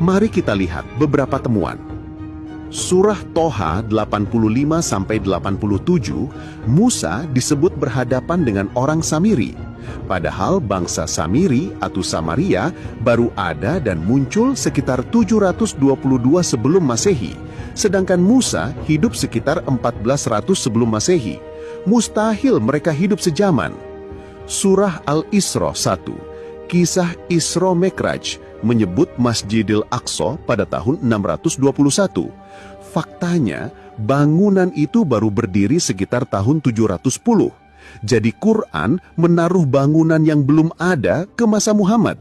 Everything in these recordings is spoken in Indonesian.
Mari kita lihat beberapa temuan. Surah Toha 85-87, Musa disebut berhadapan dengan orang Samiri. Padahal bangsa Samiri atau Samaria baru ada dan muncul sekitar 722 sebelum Masehi, sedangkan Musa hidup sekitar 1400 sebelum Masehi. Mustahil mereka hidup sejaman. Surah Al-Isra 1, kisah Isra Mikraj, menyebut Masjidil Aqsa pada tahun 621. Faktanya, bangunan itu baru berdiri sekitar tahun 710. Jadi Quran menaruh bangunan yang belum ada ke masa Muhammad.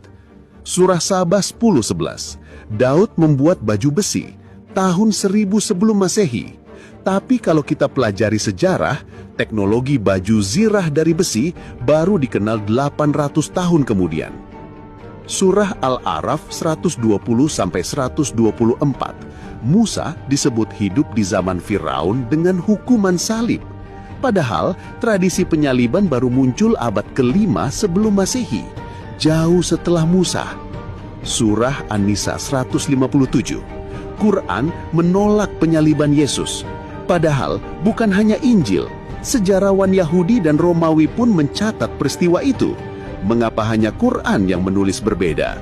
Surah Sabah 10:11, Daud membuat baju besi tahun 1000 sebelum Masehi. Tapi kalau kita pelajari sejarah, teknologi baju zirah dari besi baru dikenal 800 tahun kemudian. Surah Al-A'raf 120-124, Musa disebut hidup di zaman Firaun dengan hukuman salib. Padahal tradisi penyaliban baru muncul abad ke-5 sebelum Masehi, jauh setelah Musa. Surah An-Nisa 157, Quran menolak penyaliban Yesus. Padahal bukan hanya Injil, sejarawan Yahudi dan Romawi pun mencatat peristiwa itu. Mengapa hanya Quran yang menulis berbeda?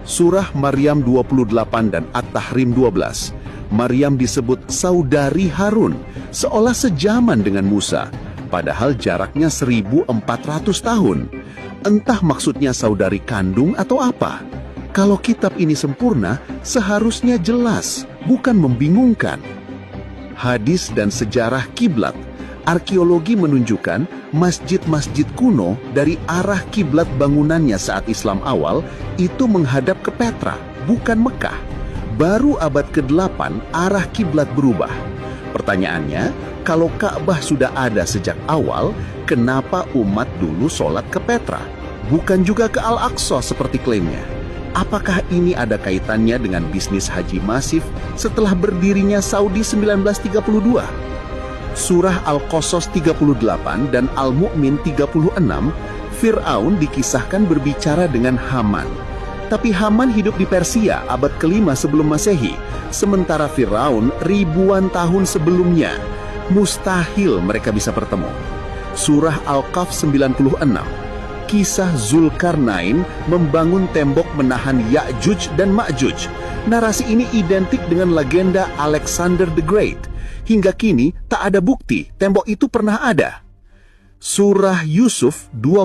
Surah Maryam 28 dan At-Tahrim 12, Maryam disebut saudari Harun, seolah sejaman dengan Musa, padahal jaraknya 1400 tahun. Entah maksudnya saudari kandung atau apa. Kalau kitab ini sempurna, seharusnya jelas, bukan membingungkan. Hadis dan sejarah kiblat. Arkeologi menunjukkan masjid-masjid kuno dari arah kiblat bangunannya saat Islam awal itu menghadap ke Petra, bukan Mekah. Baru abad ke-8 arah kiblat berubah. Pertanyaannya, kalau Ka'bah sudah ada sejak awal, kenapa umat dulu sholat ke Petra, bukan juga ke Al-Aqsa seperti klaimnya? Apakah ini ada kaitannya dengan bisnis haji masif setelah berdirinya Saudi 1932? Surah Al-Qasas 38 dan Al-Mu'min 36, Fir'aun dikisahkan berbicara dengan Haman. Tapi Haman hidup di Persia abad ke-5 sebelum Masehi, sementara Fir'aun ribuan tahun sebelumnya. Mustahil mereka bisa bertemu. Surah Al-Kahf 96, kisah Zulkarnain membangun tembok menahan Ya'juj dan Ma'juj. Narasi ini identik dengan legenda Alexander the Great. Hingga kini tak ada bukti tembok itu pernah ada. Surah Yusuf 20